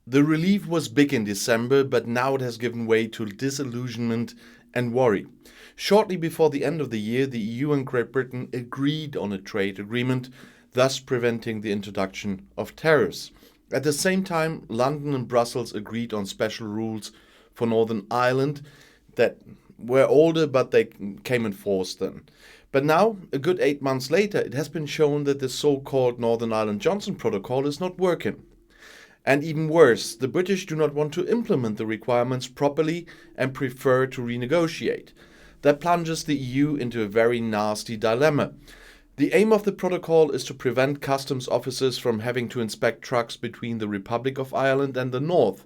The relief was big in December, but now it has given way to disillusionment and worry. Shortly before the end of the year, the EU and Great Britain agreed on a trade agreement, thus preventing the introduction of tariffs. At the same time, London and Brussels agreed on special rules for Northern Ireland that were older, but they came in force then. But now, a good 8 months later, it has been shown that the so-called Northern Ireland Johnson Protocol is not working. And even worse, the British do not want to implement the requirements properly and prefer to renegotiate. That plunges the EU into a very nasty dilemma. The aim of the protocol is to prevent customs officers from having to inspect trucks between the Republic of Ireland and the North.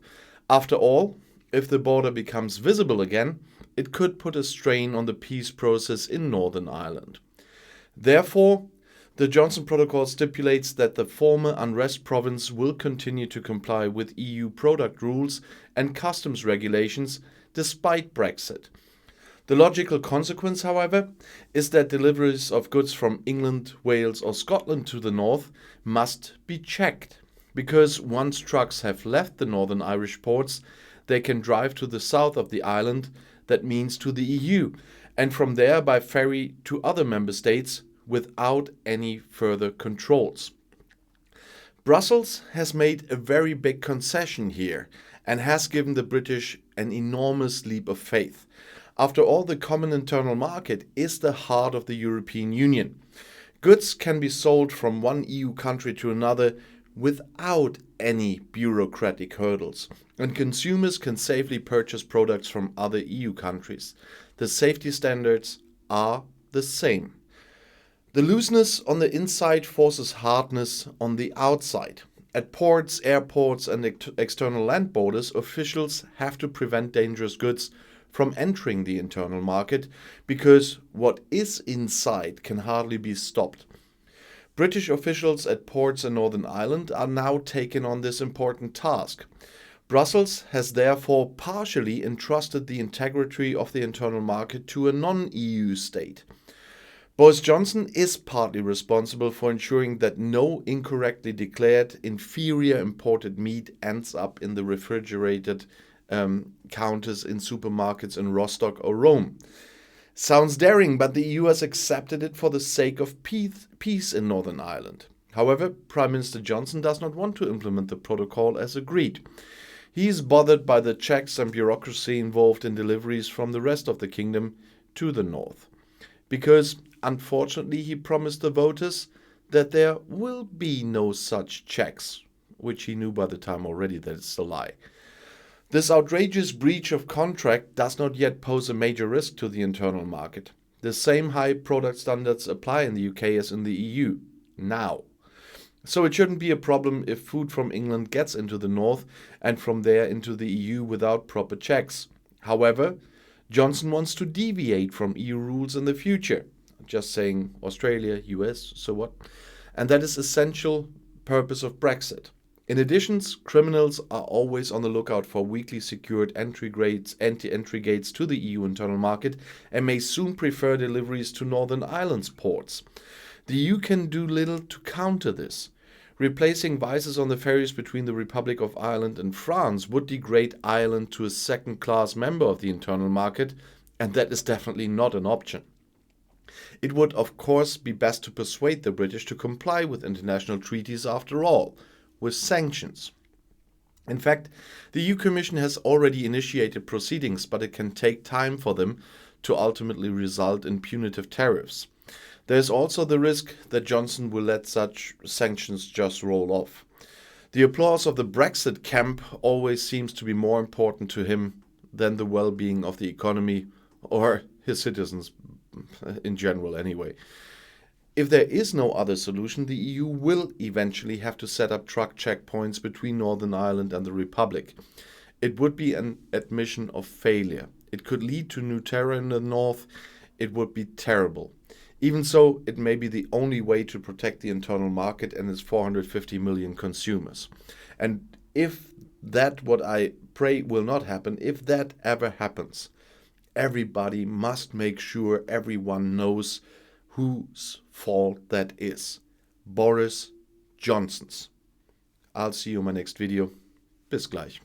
After all, if the border becomes visible again, it could put a strain on the peace process in Northern Ireland. Therefore, the Johnson Protocol stipulates that the former unrest province will continue to comply with EU product rules and customs regulations despite Brexit. The logical consequence, however, is that deliveries of goods from England, Wales, or Scotland to the north must be checked, because once trucks have left the Northern Irish ports, they can drive to the south of the island, that means to the EU, and from there by ferry to other member states without any further controls. Brussels has made a very big concession here and has given the British an enormous leap of faith. After all, the common internal market is the heart of the European Union. Goods can be sold from one EU country to another without any bureaucratic hurdles, and consumers can safely purchase products from other EU countries. The safety standards are the same. The looseness on the inside forces hardness on the outside. At ports, airports, and external land borders, officials have to prevent dangerous goods from entering the internal market, because what is inside can hardly be stopped. British officials at ports in Northern Ireland are now taking on this important task. Brussels has therefore partially entrusted the integrity of the internal market to a non-EU state. Boris Johnson is partly responsible for ensuring that no incorrectly declared inferior imported meat ends up in the refrigerated counters in supermarkets in Rostock or Rome. Sounds daring, but the EU has accepted it for the sake of peace in Northern Ireland. However, Prime Minister Johnson does not want to implement the protocol as agreed. He is bothered by the checks and bureaucracy involved in deliveries from the rest of the kingdom to the north. Because, unfortunately, he promised the voters that there will be no such checks, which he knew by the time already that it's a lie. This outrageous breach of contract does not yet pose a major risk to the internal market. The same high product standards apply in the UK as in the EU now. So it shouldn't be a problem if food from England gets into the north and from there into the EU without proper checks. However, Johnson wants to deviate from EU rules in the future. Just saying Australia, US, so what? And that is essential purpose of Brexit. In addition, criminals are always on the lookout for weakly secured anti-entry gates to the EU internal market, and may soon prefer deliveries to Northern Ireland's ports. The EU can do little to counter this. Replacing vices on the ferries between the Republic of Ireland and France would degrade Ireland to a second-class member of the internal market, and that is definitely not an option. It would, of course, be best to persuade the British to comply with international treaties after all, with sanctions. In fact, the EU Commission has already initiated proceedings, but it can take time for them to ultimately result in punitive tariffs. There is also the risk that Johnson will let such sanctions just roll off. The applause of the Brexit camp always seems to be more important to him than the well-being of the economy or his citizens in general anyway. If there is no other solution, the EU will eventually have to set up truck checkpoints between Northern Ireland and the Republic. It would be an admission of failure. It could lead to new terror in the north. It would be terrible. Even so, it may be the only way to protect the internal market and its 450 million consumers. And if that, what I pray will not happen, if that ever happens, everybody must make sure everyone knows whose fault that is. Boris Johnson's. I'll see you in my next video. Bis gleich.